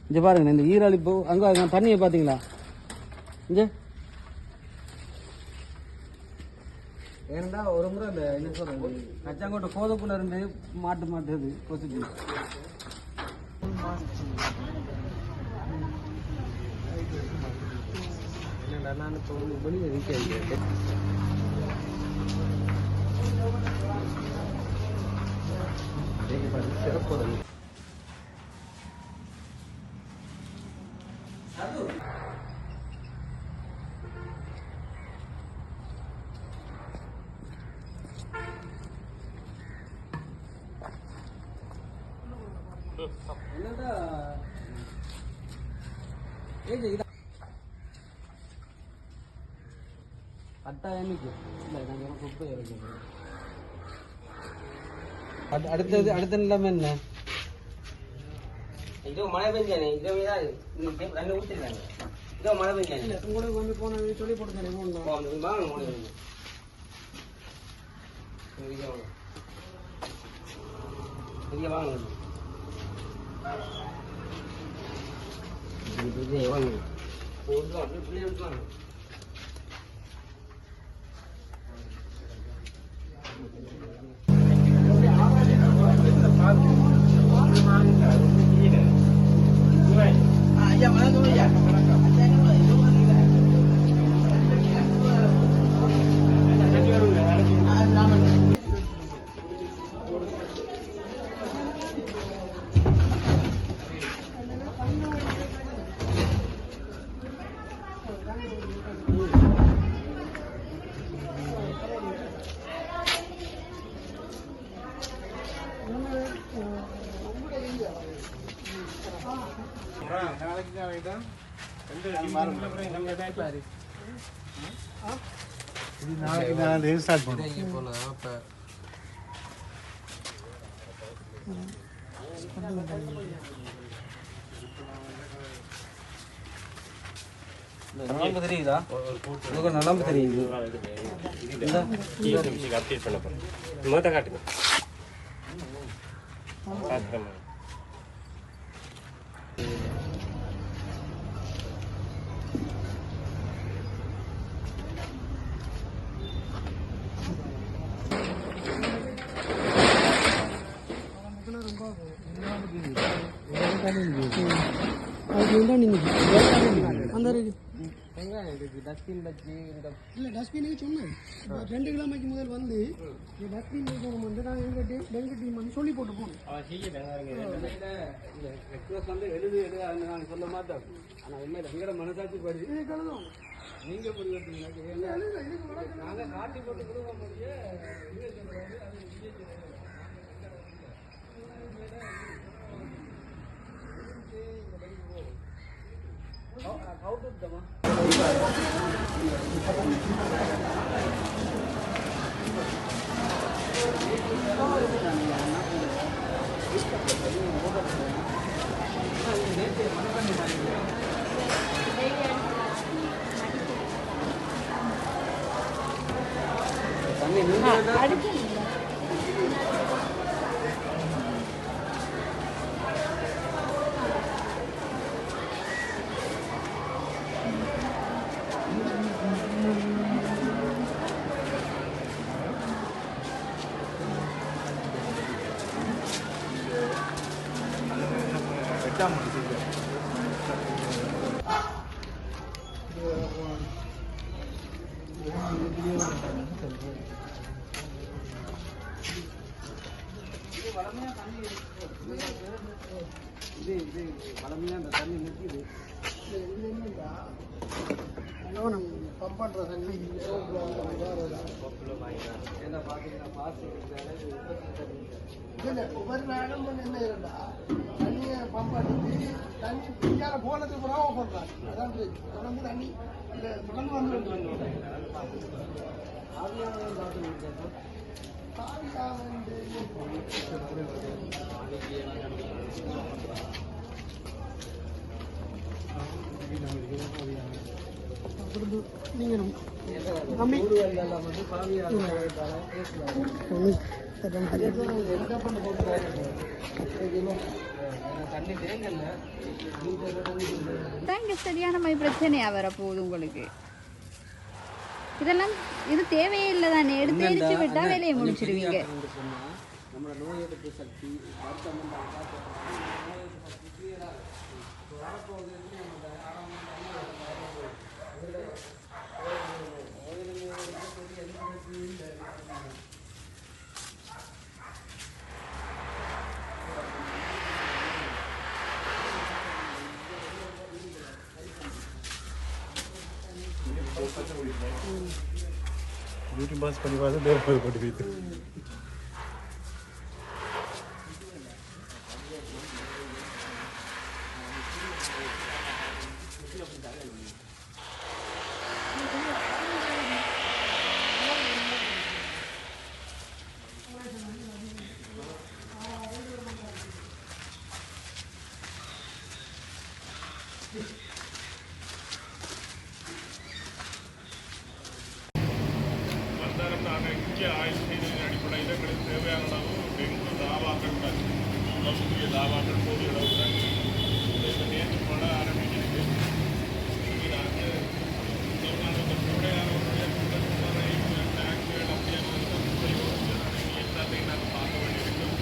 இங்கே பாருங்க இந்த ஈராளி பூ அங்கே தண்ணியை பார்த்தீங்களா இங்கே ஏன்னா ஒரு முறை இந்த என்ன சொல்றது கச்சாங்கோட்டை கோதக்குள்ள இருந்து மாட்டுது கொசுக்கு என்னடா நான் வெளியே நிற்க சிறப்பு என்னடா கட்டாயமிக்கு இல்லை நாங்கள் குப்பை இருக்கு அடுத்த நிலைமை என்ன இதோ மழை பெஞ்சானே இதோ ரெண்டு ஊற்றிருக்காங்க இதோ மழை பெஞ்சானே கூட வந்து போன சொல்லி போட்டு வாங்க இங்கே வாங்க வாங்க அப்படியே விட்டுவாங்க நலம்பு தெரியுதா நலம்பு தெரியுது அப்டேட் பண்ண போறேன் மொத்த காட்டுங்க டஸ்ட்பின் சொன்னேன் 2 கிலோமீட்டர் முதல் வந்து டஸ்ட்பின் வந்து நான் எங்கள் டெங்கு டீம் வந்து சொல்லி போட்டு போனோம் நாங்கள் சொல்ல மாட்டோம் ஆனால் உண்மையில் எங்களோட மனசாட்சி படி நீங்கள் நாங்கள் காட்டி போட்டு கொடுக்க ஒவ்வொரு நாளும் என்ன இருந்தா தண்ணியை பம்ப் அடிச்சு தண்ணி இந்தியால போனதுக்கு பிறகு பண்றாங்க அதான் தொடர்ந்து தண்ணி தொடர்ந்து வந்து வந்து நீங்களும் தம்பி இங்க சரியான மாதிரி பிரச்சனையா வரப்போகுது உங்களுக்கு. இதெல்லாம் இது தேவையே இல்லை தானே, எடுத்து எரிச்சு விட்டா வேலையை முடிச்சிருவீங்க. நம்மளோட நோய் எதிர்ப்பு சக்தி ब्यूटी बस परिवार से देर पर पड़ी हुई थी. முக்கிய ஆய்வு செய்ததின் அடிப்படையில் எங்களுக்கு தேவையான அளவு டெங்கு தாவாக்கள் புதிய தாவாக்கள் போதிய அளவுடன் நேற்று பல ஆரம்பிக்கிறது. நாங்கள் தேவையானவர்களுடைய டேங்குகள் எல்லாத்தையும் நாங்கள் பார்க்க வேண்டியிருக்கோம்.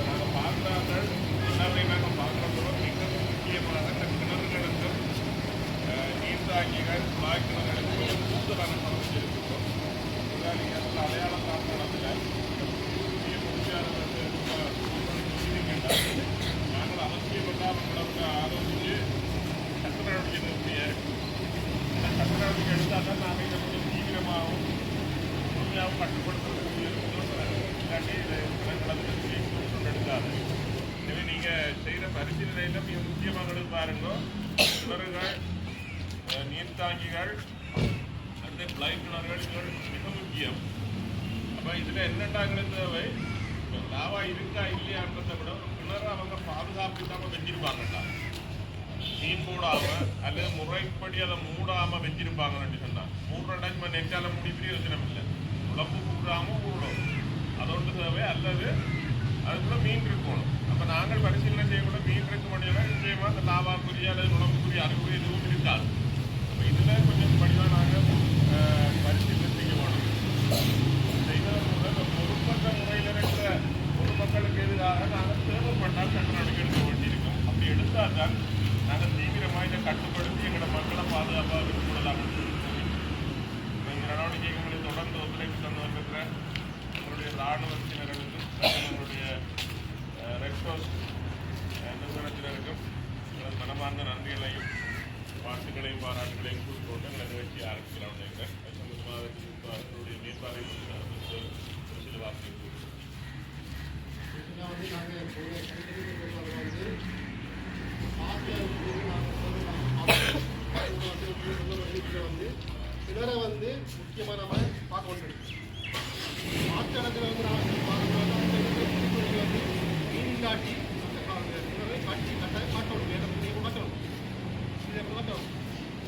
நாங்கள் பார்க்குறாங்கள் எல்லாத்தையும் நாங்கள் பார்க்குறோம். மிக முக்கியமாக இந்த கிணறுகளுக்கும் நீர்த்தாக்கிகள் குழாய் கிணறுகளுக்கும் கூடுதலான சமைச்சிருக்கிறோம். அடையாளம் காரணத்தில் நாங்கள் அவசியப்பட்டால் நம்மளுக்கு ஆலோசித்து சட்ட நடவடிக்கை நிறுத்திய அந்த சட்ட நடவடிக்கை எடுத்தால் தான் நாங்கள் இதை கொஞ்சம் தீவிரமாகவும் முழுமையாகவும் கட்டுப்படுத்த இல்லாட்டி இதை கொண்டு எடுக்காது. எனவே நீங்கள் செய்த பரிசீலனையில் மிக முக்கியமாக பாருங்க, கிணறுகள் நீர்த்தாங்கிகள் அந்த பிளைட் கிணறுகள் இதோட மிக முக்கியம். அப்போ இதில் என்னென்ன தேவை லாவா இருக்கா இல்லையான்றதை விட கிணறு அவங்க பாதுகாப்பு இல்லாமல் வச்சிருப்பாங்கட்டா, மீன் போடாமல் அல்லது முறைப்படி அதை மூடாமல் வச்சிருப்பாங்கன்னு சொன்னால் மூடுறா நெட்டால் மூடி பெரிய யோசனை இல்லை, உழப்பு கூடாமல் மூடும் அதோடு தேவை. அல்லது அதுக்குள்ள மீன் இருக்கணும். அப்போ நாங்கள் பரிசீலனை செய்யக்கூட மீன் இருக்க முடியல நிச்சயமாக அந்த லாவாக்குரிய அல்லது உணவுக்குரிய அறிகுறி எதுவும் இருக்காது. அப்போ இதில் கொஞ்சம் படிவாக நாங்கள் பரிசீலனை செய்ய வேணும். செய்வதன் மூலம் பொதுமற்ற முறையில் இருக்கிற பொதுமக்களுக்கு எதிராக நாங்கள் தேவைப்பட்டால் சட்ட நடவடிக்கை எடுக்க வேண்டியிருக்கோம். அப்படி எடுத்தால் தான் நாங்கள் தீவிரமாக இதை கட்டுப்படுத்தி எங்களோட மக்களை பாதுகாப்பாக விட்டுவிடலாம். இந்த நடவடிக்கைகளை தொடர்ந்து ஒத்துழைப்பு தந்து வருகிற எங்களுடைய இராணுவத்தினர்களுக்கும் எங்களுடைய ரெட்க்ராஸ் நிறுவனத்தினருக்கும் மனமார்ந்த நன்றிகளையும் வாழ்த்துக்களையும் பாராட்டுகளையும் கூறிக்கொண்டு எங்களை நிகழ்ச்சி ஆரம்பிக்கலாம். அது சம்பந்தமாக அவர்களுடைய மேற்பார்வை சில வார்த்தை கிணறை வந்து முக்கியமாக நம்ம பார்க்க வேண்டியது. மாற்று இடத்துல வந்து வந்து மீன் காட்டி கிணறை காட்டி காட்டணும், மாற்றணும், இதை மாற்றணும்.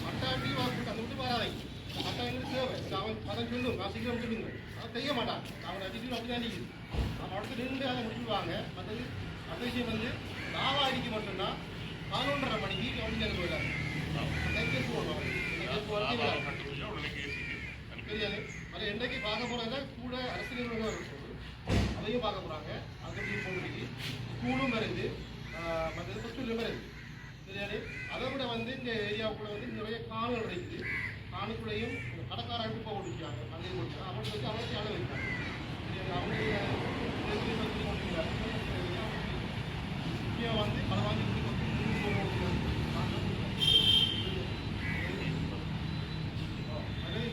மட்டாட்டி அந்த விட்டு வராதைங்க மட்டம் எங்களுக்கு தேவை. அவன் அதை சொல்லும், நான் சீக்கிரம் சொல்லுங்க, அதை செய்ய மாட்டான். அவனை அடிச்சு அப்படி தான் நிற்குது. அவன் அடுத்து நின்று அதை முடிச்சுடுவாங்க. மற்றது அந்த விஷயம் வந்து லாவா அடிக்க மட்டும்தான் 11:30 மணிக்கு கவனிச்சு போயிடாது. தெரியாது. அது என்றைக்கு பார்க்க போறாங்க கூட அரசியல் அதையும் பார்க்க போறாங்க. அங்கே போகிறதுக்கு ஸ்கூலும் வருது, மற்ற ஹாஸ்பிட்டலும் வருது. தெரியாது. அதை விட வந்து இந்த ஏரியாவுக்குள்ள வந்து நிறைய காணுகள் கிடைக்குது. காணுக்குள்ளையும் கடைக்காரங்க போக முடிச்சாங்க, அங்கேயும் முடிச்சாங்க. அவங்களுக்கு வந்து அவங்களுக்கு அளவு வைக்காங்க. அவங்களுடைய முக்கியம் வந்து களவாங்கி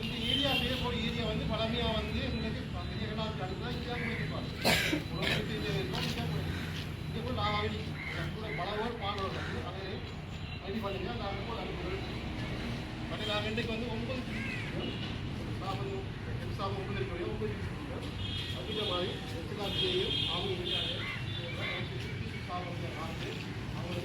இந்த ஏரியா செய்யக்கூடிய ஏரியா வந்து பழமையாக வந்து எங்களுக்கு பெரிய கடாசி அடுத்து இங்கே முடிப்பாங்க. இங்கே கூட லாவாக கூட பழவோர் பாலோர் வந்து அதை ரெடி பண்ணுங்க. நாங்கள் கூட அனுப்புகிறோம். பட் நாங்கள் இன்றைக்கு வந்து 9 சாப்பிடும் 9 இருக்கிறோம். 9 அதிக மாதிரி எத்தனாச்சியையும் அவங்க சாப்பிட ஆண்டு அவங்க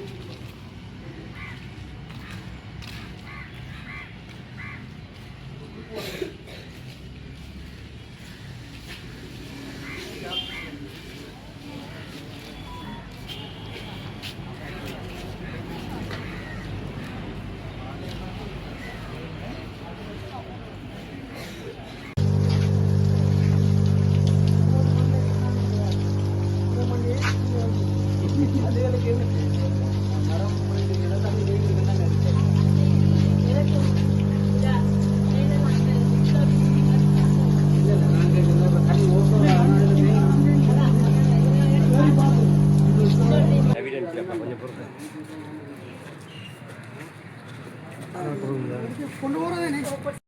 கொண்டு போறதே